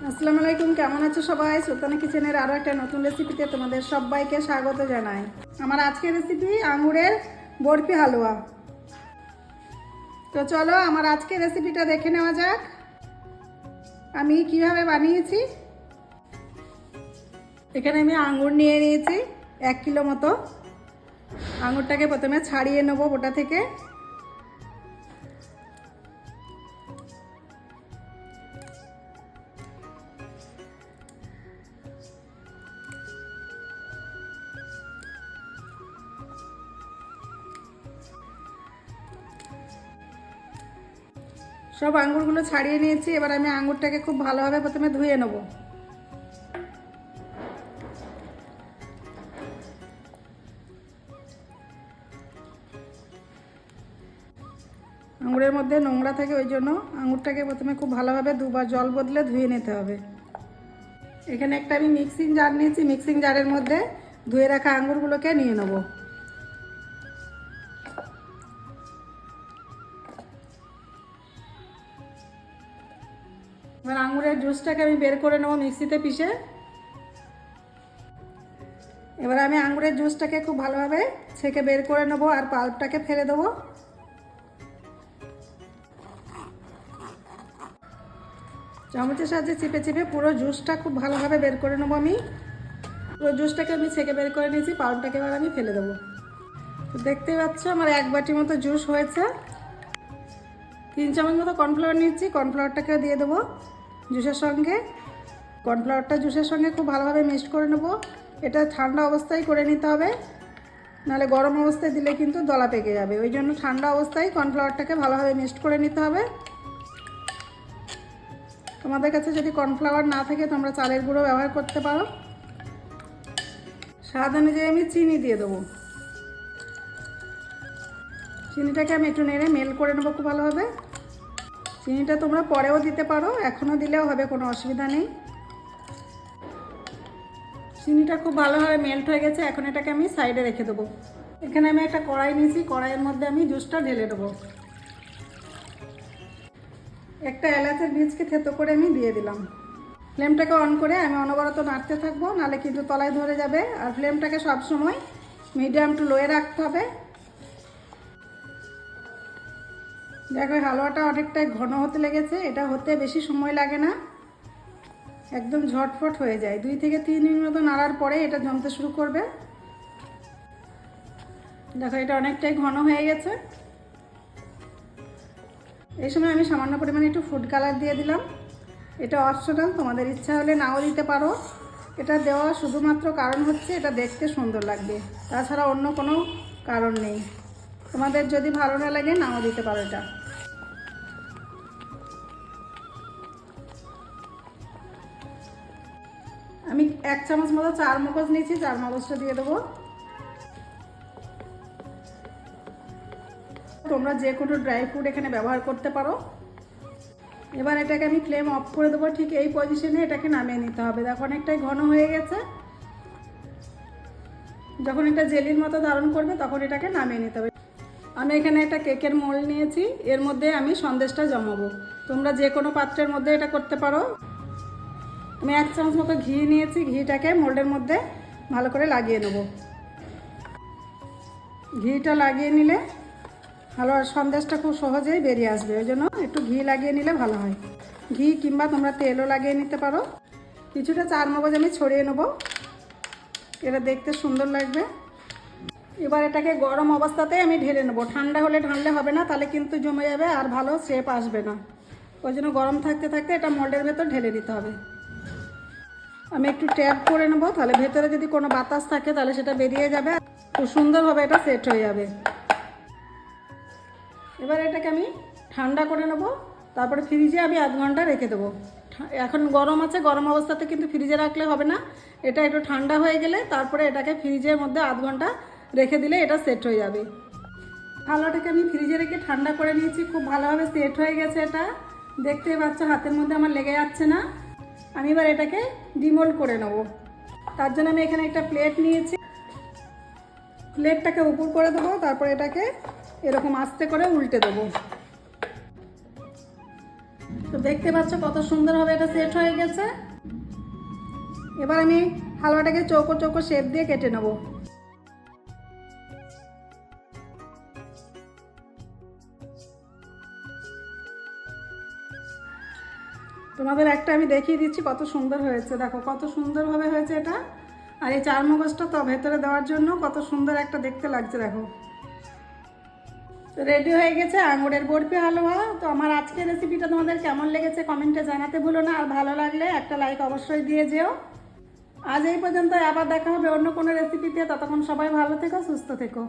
আসসালামু আলাইকুম, কেমন আছো সবাই? সুলতানা কিচেনের আরও একটা নতুন রেসিপিতে তোমাদের সবাইকে স্বাগত জানাই। আমার আজকের রেসিপি আঙুরের বরফি হালুয়া। তো চলো আমার আজকের রেসিপিটা দেখে নেওয়া যাক আমি কিভাবে বানিয়েছি। এখানে আমি আঙুর নিয়ে নিয়েছি 1 কিলো মতো। আঙুরটাকে প্রথমে ছাড়িয়ে নেবো বোটা থেকে। সব আঙুরগুলো ছাড়িয়ে নিয়েছি। এবার আমি আঙুরটাকে খুব ভালোভাবে প্রথমে ধুয়ে নেব। আঙুরের মধ্যে নোংরা থাকে, ওই জন্য আঙুরটাকে প্রথমে খুব ভালোভাবে দুবার জল বদলে ধুয়ে নিতে হবে। এখানে একটা আমি মিক্সিং জার নিয়েছি। মিক্সিং জারের মধ্যে ধুয়ে রাখা আঙুরগুলোকে নিয়ে নেব। এবার আঙুরের জুসটাকে আমি বের করে নেব মিক্সিতে পিষে। এবার আমি আঙুরের জুসটাকে খুব ভালোভাবে ছেঁকে বের করে নেব আর পাল্পটাকে ফেলে দেবো। চামচের সাহায্যে চিপে চিপে পুরো জুসটা খুব ভালোভাবে বের করে নেবো। আমি পুরো জুসটাকে আমি ছেঁকে বের করে নিয়েছি। পাল্পটাকে এবার আমি ফেলে দেবো। তো দেখতেই পাচ্ছ আমার 1 বাটি মতো জুস হয়েছে। 3 চামচ মতো কর্নফ্লাওয়ার নিচ্ছি। কর্নফ্লাওয়ারটাকে দিয়ে দেবো জুসের সঙ্গে। কর্নফ্লাওয়ারটা জুসের সঙ্গে খুব ভালোভাবে মিক্সড করে নেব। এটা ঠান্ডা অবস্থায় করে নিতে হবে, নাহলে গরম অবস্থায় দিলে কিন্তু দলা পেকে যাবে। ওই জন্য ঠান্ডা অবস্থায় কর্নফ্লাওয়ারটাকে ভালোভাবে মিক্সড করে নিতে হবে। তোমাদের কাছে যদি কর্নফ্লাওয়ার না থাকে তোমরা চালের গুঁড়ো ব্যবহার করতে পারো। স্বাদ অনুযায়ী আমি চিনি দিয়ে দেবো। চিনিটাকে আমি একটু নেড়ে মেল করে নেবো খুব ভালোভাবে। চিনিটা তোমরা পরেও দিতে পারো, এখনও দিলেও হবে, কোনো অসুবিধা নেই। চিনিটা খুব ভালোভাবে মেল্ট হয়ে গেছে। এখন এটাকে আমি সাইডে রেখে দেবো। এখানে আমি একটা কড়াই নিয়েছি। কড়াইয়ের মধ্যে আমি জুসটা ঢেলে দেবো। একটা এলাচের বীজকে থেতো করে আমি দিয়ে দিলাম। ফ্লেমটাকে অন করে আমি অনবরত নাড়তে থাকবো, নাহলে কিন্তু তলায় ধরে যাবে। আর ফ্লেমটাকে সবসময় মিডিয়াম টু লোয়ে রাখতে হবে। দেখো হালুয়াটা অনেকটাই ঘন হতে লেগেছে। এটা হতে বেশি সময় লাগে না, একদম ঝটফট হয়ে যায়। 2 থেকে 3 মিনিট মতো নাড়ার পরে এটা জমতে শুরু করবে। দেখো এটা অনেকটাই ঘন হয়ে গেছে। এই সময় আমি সামান্য পরিমাণে একটু ফুড কালার দিয়ে দিলাম। এটা অপশনাল, তোমাদের ইচ্ছা হলে নাও দিতে পারো। এটা দেওয়া শুধুমাত্র কারণ হচ্ছে এটা দেখতে সুন্দর লাগবে, তাছাড়া অন্য কোনো কারণ নেই। তোমাদের যদি ভালো না লাগে নাও দিতে পারো। এটা আমি 1 চামচ মতো চারমগজ নিয়েছি। চারমগজটা দিয়ে দেবো। তোমরা যে কোনো ড্রাই ফ্রুট এখানে ব্যবহার করতে পারো। এবার এটাকে আমি ফ্লেম অফ করে দেবো। ঠিক এই পজিশনে এটাকে নামিয়ে নিতে হবে। দেখো অনেকটাই ঘন হয়ে গেছে। যখন এটা জেলির মতো ধারণ করবে তখন এটাকে নামিয়ে নিতে হবে। আমি এখানে একটা কেকের মোল্ড নিয়েছি। এর মধ্যে আমি সন্দেশটা জমাবো। তোমরা যে কোনো পাত্রের মধ্যে এটা করতে পারো। আমি 1 চামচ মতো ঘি নিয়েছি। ঘিটাকে মোল্ডের মধ্যে ভালো করে লাগিয়ে নেব। ঘিটা লাগিয়ে নিলে হালুয়ার সন্দেশটা খুব সহজেই বেরিয়ে আসবে। ওই জন্য একটু ঘি লাগিয়ে নিলে ভালো হয়। ঘি কিংবা তোমরা তেলও লাগিয়ে নিতে পারো। কিছুটা চারমগজ আমি ছড়িয়ে নেব, এটা দেখতে সুন্দর লাগবে। এবার এটাকে গরম অবস্থাতেই আমি ঢেলে নেব। ঠান্ডা হলে ঢাললে হবে না, তাহলে কিন্তু জমে যাবে আর ভালো শেপ আসবে না। ওই জন্য গরম থাকতে থাকতে এটা মোল্ডের ভেতর ঢেলে দিতে হবে। আমি একটু ট্যাপ করে নেব, তাহলে ভেতরে যদি কোনো বাতাস থাকে তাহলে সেটা বেরিয়ে যাবে। খুব সুন্দরভাবে এটা সেট হয়ে যাবে। এবার এটাকে আমি ঠান্ডা করে নেব। তারপরে ফ্রিজে আমি 1/2 ঘন্টা রেখে দেবো। এখন গরম আছে, গরম অবস্থাতে কিন্তু ফ্রিজে রাখলে হবে না। এটা একটু ঠান্ডা হয়ে গেলে তারপরে এটাকে ফ্রিজের মধ্যে 1/2 ঘন্টা রেখে দিলে এটা সেট হয়ে যাবে। হালুয়াটাকে আমি ফ্রিজে রেখে ঠান্ডা করে নিয়েছি। খুব ভালোভাবে সেট হয়ে গেছে। এটা দেখতেই পাচ্ছ হাতের মধ্যে আমার লেগে যাচ্ছে না। আমি এবার এটাকে ডিমোল্ড করে নেব। তার জন্য আমি এখানে একটা প্লেট নিয়েছি। প্লেটটাকে উপর করে দেবো, তারপর এটাকে এরকম আস্তে করে উল্টে দেবো। তো দেখতে পাচ্ছ কত সুন্দরভাবে এটা সেট হয়ে গেছে। এবার আমি হালুয়াটাকে চৌকো চৌকো শেপ দিয়ে কেটে নেব। তোমাদের একটা আমি দেখিয়ে দিচ্ছি কত সুন্দর হয়েছে, দেখো কত সুন্দরভাবে হয়েছে এটা। আর এই চার মগজটা তো ভেতরে দেওয়ার জন্য কত সুন্দর একটা দেখতে লাগছে দেখো। তো রেডি হয়ে গেছে আঙুরের বরফি হালুয়া। তো আমার আজকের রেসিপিটা তোমাদের কেমন লেগেছে কমেন্টে জানাতে ভুলো না, আর ভালো লাগলে একটা লাইক অবশ্যই দিয়ে যেও। আজ এই পর্যন্ত, আবার দেখা হবে অন্য কোনো রেসিপিতে। ততক্ষণ সবাই ভালো থেকো, সুস্থ থেকো।